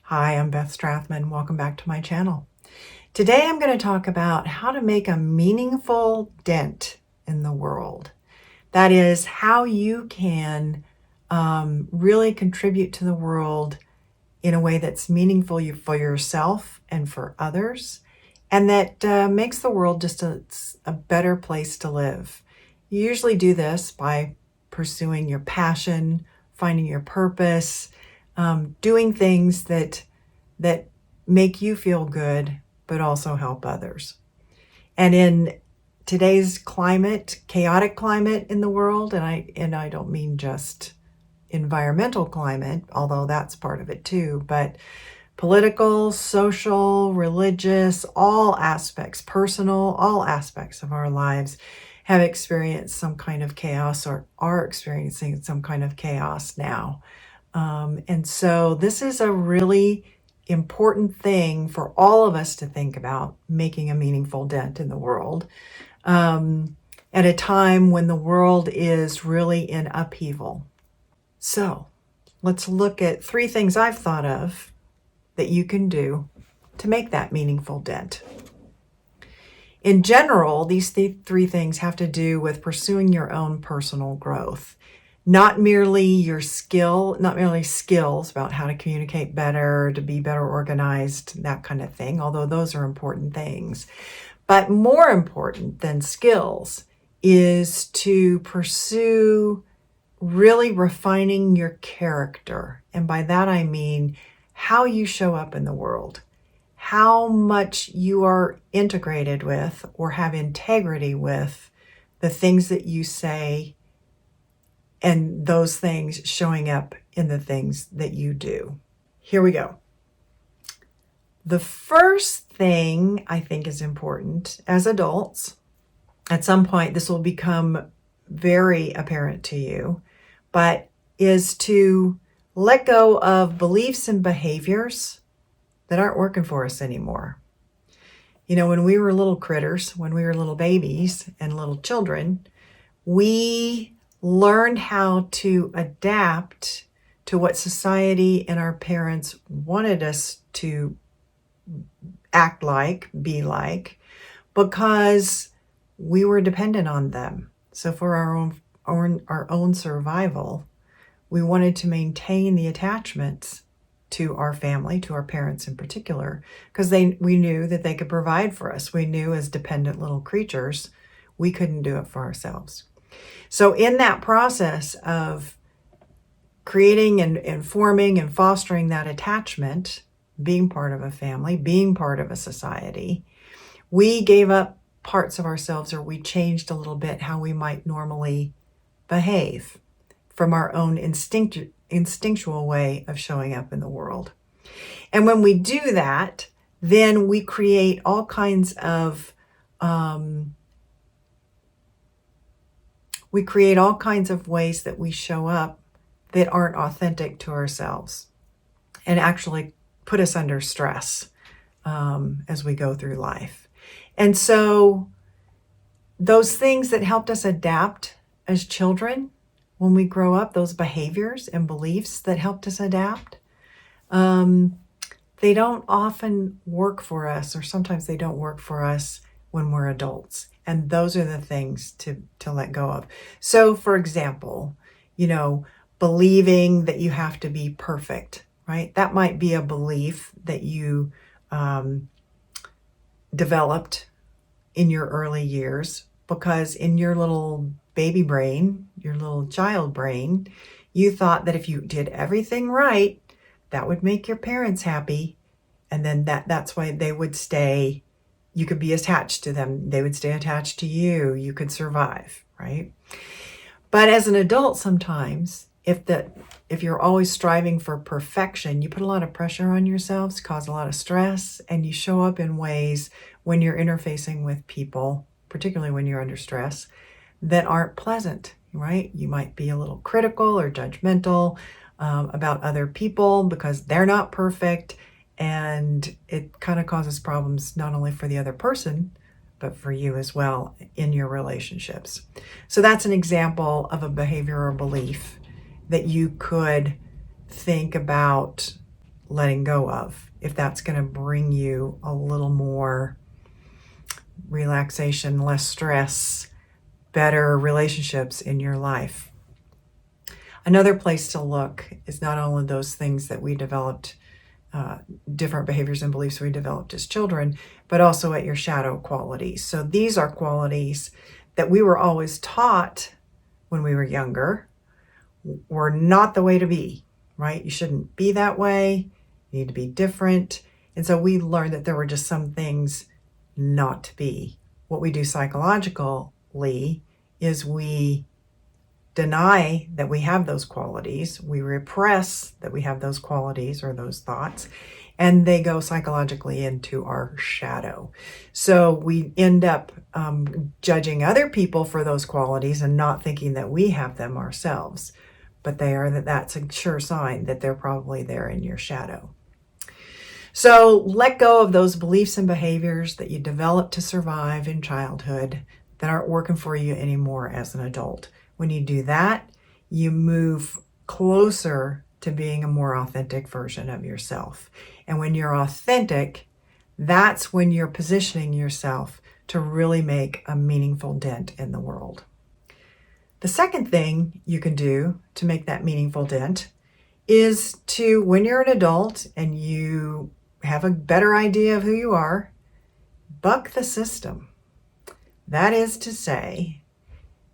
Hi, I'm Beth Strathman. Welcome back to my channel. Today I'm going to talk about how to make a meaningful dent in the world. That is how you can really contribute to the world in a way that's meaningful for yourself and for others, and that makes the world just a better place to live. You usually do this by pursuing your passion, finding your purpose, doing things that make you feel good, but also help others. And in today's climate, chaotic climate in the world, and I don't mean just environmental climate, although that's part of it too, but political, social, religious, all aspects, personal, all aspects of our lives have experienced some kind of chaos or are experiencing some kind of chaos now. And so this is a really important thing for all of us to think about, making a meaningful dent in the world at a time when the world is really in upheaval. So let's look at 3 things I've thought of that you can do to make that meaningful dent. In general, these 3 things have to do with pursuing your own personal growth. Not merely skills about how to communicate better, to be better organized, that kind of thing, although those are important things. But more important than skills is to pursue really refining your character. And by that I mean how you show up in the world, how much you are integrated with or have integrity with the things that you say, and those things showing up in the things that you do. Here we go. The first thing I think is important as adults, at some point this will become very apparent to you, but is to let go of beliefs and behaviors that aren't working for us anymore. You know, when we were little critters, when we were little babies and little children, we learned how to adapt to what society and our parents wanted us to act like, be like, because we were dependent on them. So for our own survival, we wanted to maintain the attachments to our family, to our parents in particular, because we knew that they could provide for us. We knew as dependent little creatures, we couldn't do it for ourselves. So in that process of creating and forming and fostering that attachment, being part of a family, being part of a society, we gave up parts of ourselves, or we changed a little bit how we might normally behave from our own instinctual way of showing up in the world. And when we do that, then we create all kinds of ways that we show up that aren't authentic to ourselves and actually put us under stress as we go through life. And so those things that helped us adapt as children, when we grow up, those behaviors and beliefs that helped us adapt, they don't often work for us, or sometimes they don't work for us when we're adults. And those are the things to let go of. So for example, believing that you have to be perfect, right? That might be a belief that you developed in your early years, because in your little baby brain, your little child brain, you thought that if you did everything right, that would make your parents happy. And then that's why they would stay. You could be attached to them. They would stay attached to you. You could survive, right? But as an adult, sometimes, if you're always striving for perfection, you put a lot of pressure on yourselves, cause a lot of stress, and you show up in ways when you're interfacing with people, particularly when you're under stress, that aren't pleasant, right? You might be a little critical or judgmental about other people because they're not perfect. And it kind of causes problems not only for the other person, but for you as well in your relationships. So that's an example of a behavior or belief that you could think about letting go of, if that's going to bring you a little more relaxation, less stress, better relationships in your life. Another place to look is not only those things that we developed, different behaviors and beliefs we developed as children, but also at your shadow qualities. So these are qualities that we were always taught when we were younger were not the way to be, right? You shouldn't be that way. You need to be different. And so we learned that there were just some things not to be. What we do psychologically is we deny that we have those qualities. We repress that we have those qualities or those thoughts, and they go psychologically into our shadow. So we end up judging other people for those qualities and not thinking that we have them ourselves. But that's a sure sign that they're probably there in your shadow. So let go of those beliefs and behaviors that you developed to survive in childhood that aren't working for you anymore as an adult. When you do that, you move closer to being a more authentic version of yourself. And when you're authentic, that's when you're positioning yourself to really make a meaningful dent in the world. The second thing you can do to make that meaningful dent is to, when you're an adult and you have a better idea of who you are, buck the system. That is to say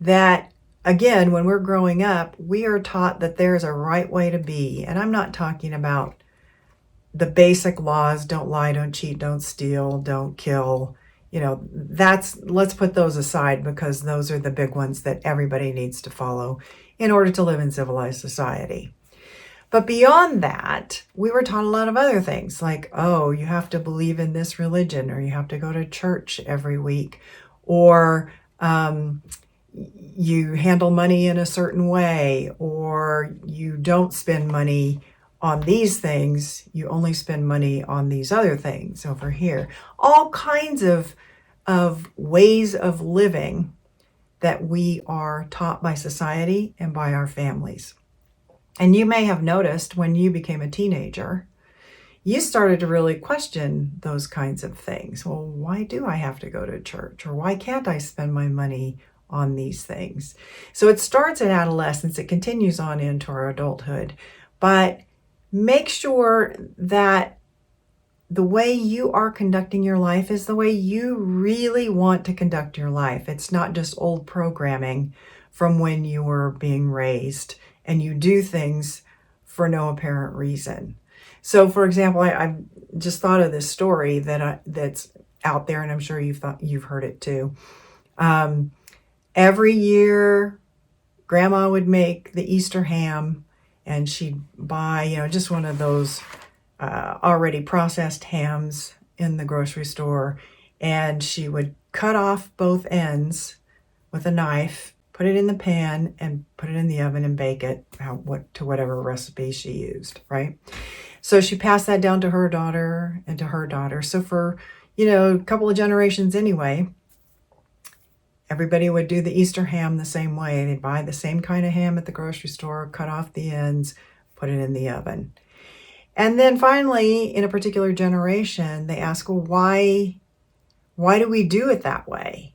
that, again, when we're growing up, we are taught that there's a right way to be. And I'm not talking about the basic laws: don't lie, don't cheat, don't steal, don't kill. Let's put those aside, because those are the big ones that everybody needs to follow in order to live in civilized society. But beyond that, we were taught a lot of other things, like, oh, you have to believe in this religion, or you have to go to church every week, or you handle money in a certain way, or you don't spend money on these things, you only spend money on these other things over here. All kinds of ways of living that we are taught by society and by our families. And you may have noticed when you became a teenager, you started to really question those kinds of things. Well, why do I have to go to church? Or why can't I spend my money on these things? So it starts in adolescence, it continues on into our adulthood, but make sure that the way you are conducting your life is the way you really want to conduct your life. It's not just old programming from when you were being raised and you do things for no apparent reason. So, for example, I just thought of this story that's out there, and I'm sure you've heard it too. Every year, Grandma would make the Easter ham, and she'd buy, just one of those already processed hams in the grocery store, and she would cut off both ends with a knife, put it in the pan, and put it in the oven and bake it to whatever recipe she used, right? So she passed that down to her daughter and to her daughter. So for, a couple of generations anyway, everybody would do the Easter ham the same way. They'd buy the same kind of ham at the grocery store, cut off the ends, put it in the oven. And then finally, in a particular generation, they ask, well, why do we do it that way?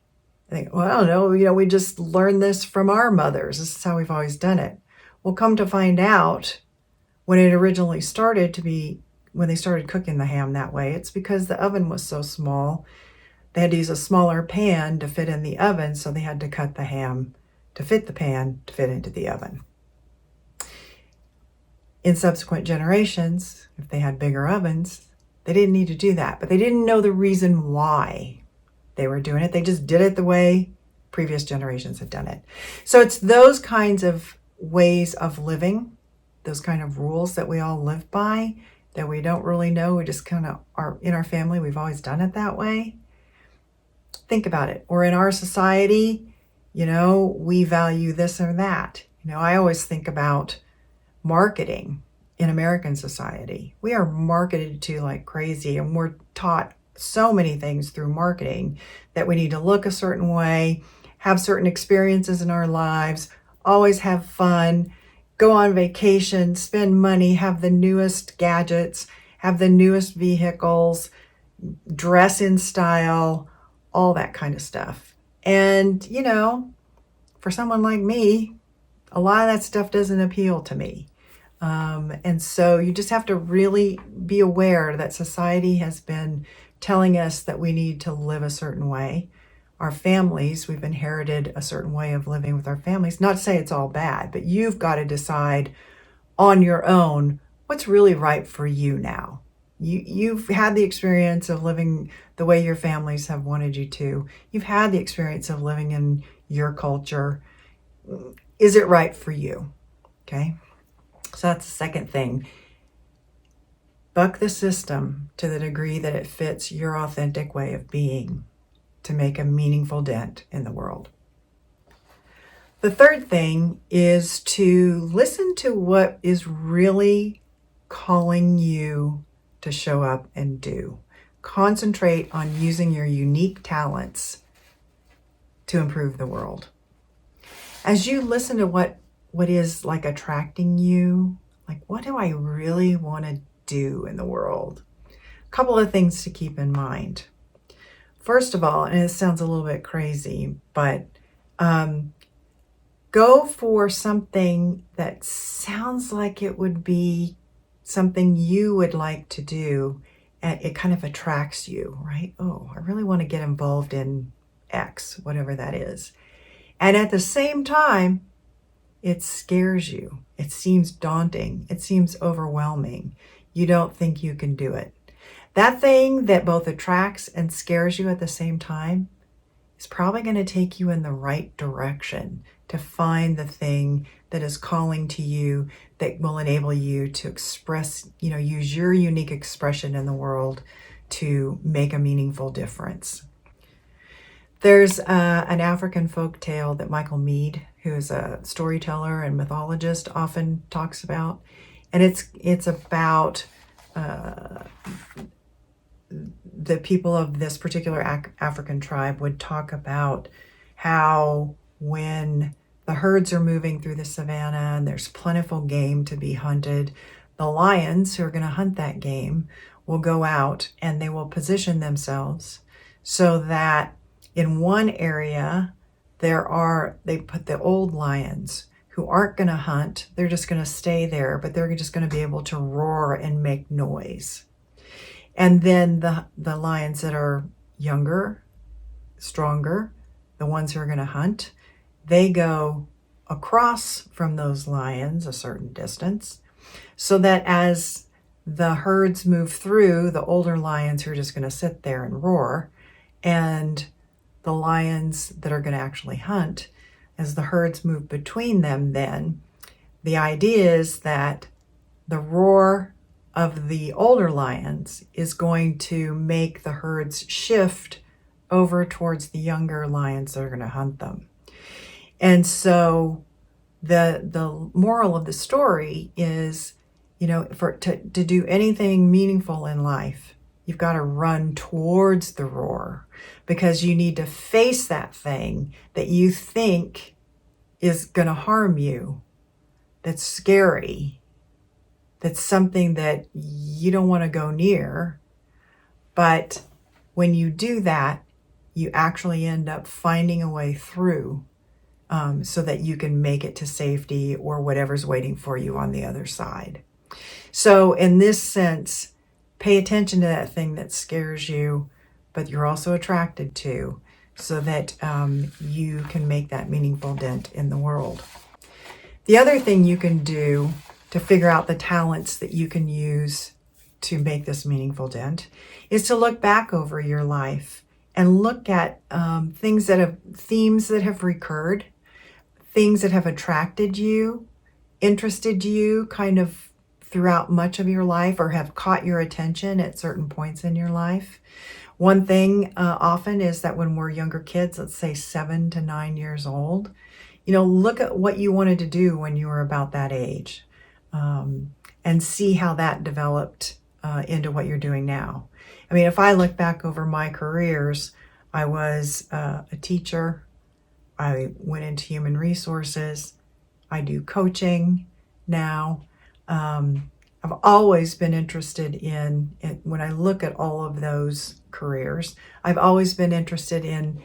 I think, well, I don't know, we just learned this from our mothers. This is how we've always done it. Well, come to find out, when it originally started when they started cooking the ham that way, it's because the oven was so small. They had to use a smaller pan to fit in the oven, so they had to cut the ham to fit the pan to fit into the oven. In subsequent generations, if they had bigger ovens, they didn't need to do that, but they didn't know the reason why they were doing it. They just did it the way previous generations had done it. So it's those kinds of ways of living, those kind of rules that we all live by, that we don't really know. We just kind of are in our family. We've always done it that way. Think about it. Or in our society, we value this or that. I always think about marketing in American society. We are marketed to like crazy, and we're taught so many things through marketing that we need to look a certain way, have certain experiences in our lives, always have fun, go on vacation, spend money, have the newest gadgets, have the newest vehicles, dress in style, all that kind of stuff. And, for someone like me, a lot of that stuff doesn't appeal to me. And so you just have to really be aware that society has been telling us that we need to live a certain way. Our families, we've inherited a certain way of living with our families. Not to say it's all bad, but you've got to decide on your own what's really right for you now. You've had the experience of living the way your families have wanted you to. You've had the experience of living in your culture. Is it right for you? Okay. So that's the second thing. Buck the system to the degree that it fits your authentic way of being to make a meaningful dent in the world. The third thing is to listen to what is really calling you to show up and do. Concentrate on using your unique talents to improve the world. As you listen to what is like attracting you, like what do I really want to do in the world? A couple of things to keep in mind. First of all, and it sounds a little bit crazy, but go for something that sounds like it would be something you would like to do, and it kind of attracts you, right? Oh, I really want to get involved in X, whatever that is. And at the same time, it scares you. It seems daunting. It seems overwhelming. You don't think you can do it. That thing that both attracts and scares you at the same time is probably going to take you in the right direction to find the thing that is calling to you, that will enable you to express, use your unique expression in the world to make a meaningful difference. There's an African folk tale that Michael Meade, who is a storyteller and mythologist, often talks about. And it's about the people of this particular African tribe would talk about how when the herds are moving through the savannah and there's plentiful game to be hunted, the lions who are going to hunt that game will go out and they will position themselves so that in one area they put the old lions who aren't going to hunt. They're just going to stay there, but they're just going to be able to roar and make noise. And then the lions that are younger, stronger, the ones who are going to hunt, they go across from those lions a certain distance so that as the herds move through, the older lions who are just going to sit there and roar, and the lions that are going to actually hunt, as the herds move between them, then the idea is that the roar of the older lions is going to make the herds shift over towards the younger lions that are going to hunt them. And so the moral of the story is, to do anything meaningful in life, you've got to run towards the roar, because you need to face that thing that you think is going to harm you, that's scary, that's something that you don't want to go near. But when you do that, you actually end up finding a way through so that you can make it to safety or whatever's waiting for you on the other side. So in this sense, pay attention to that thing that scares you, but you're also attracted to, so that you can make that meaningful dent in the world. The other thing you can do to figure out the talents that you can use to make this meaningful dent is to look back over your life and look at themes that have recurred, things that have attracted you, interested you kind of throughout much of your life, or have caught your attention at certain points in your life. One thing often is that when we're younger kids, let's say 7 to 9 years old, look at what you wanted to do when you were about that age, and see how that developed into what you're doing now. I mean, if I look back over my careers, I was a teacher. I went into human resources. I do coaching. now. I've always been interested in, when I look at all of those careers, I've always been interested in,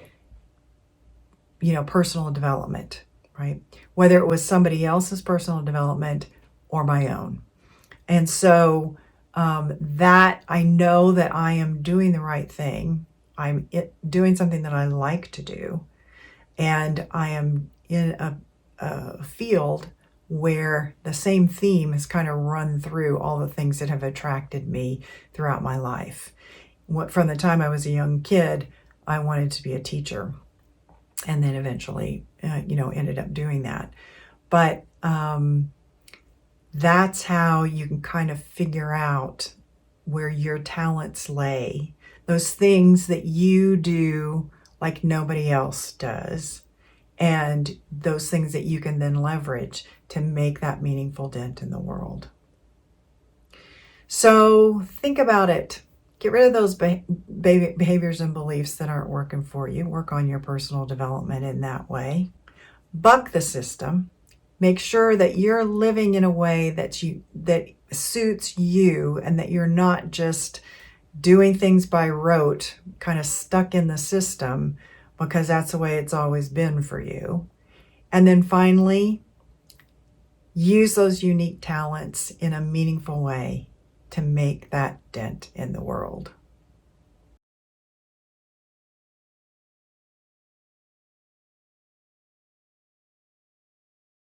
personal development, right? Whether it was somebody else's personal development or my own. And so that I know that I am doing the right thing. I'm doing something that I like to do. And I am in a field where the same theme has kind of run through all the things that have attracted me throughout my life. From the time I was a young kid, I wanted to be a teacher, and then eventually, ended up doing that. But that's how you can kind of figure out where your talents lay, those things that you do like nobody else does, and those things that you can then leverage to make that meaningful dent in the world. So think about it. Get rid of those behaviors and beliefs that aren't working for you. Work on your personal development in that way. Buck the system. Make sure that you're living in a way that suits you, and that you're not just doing things by rote, kind of stuck in the system because that's the way it's always been for you. And then finally, use those unique talents in a meaningful way to make that dent in the world.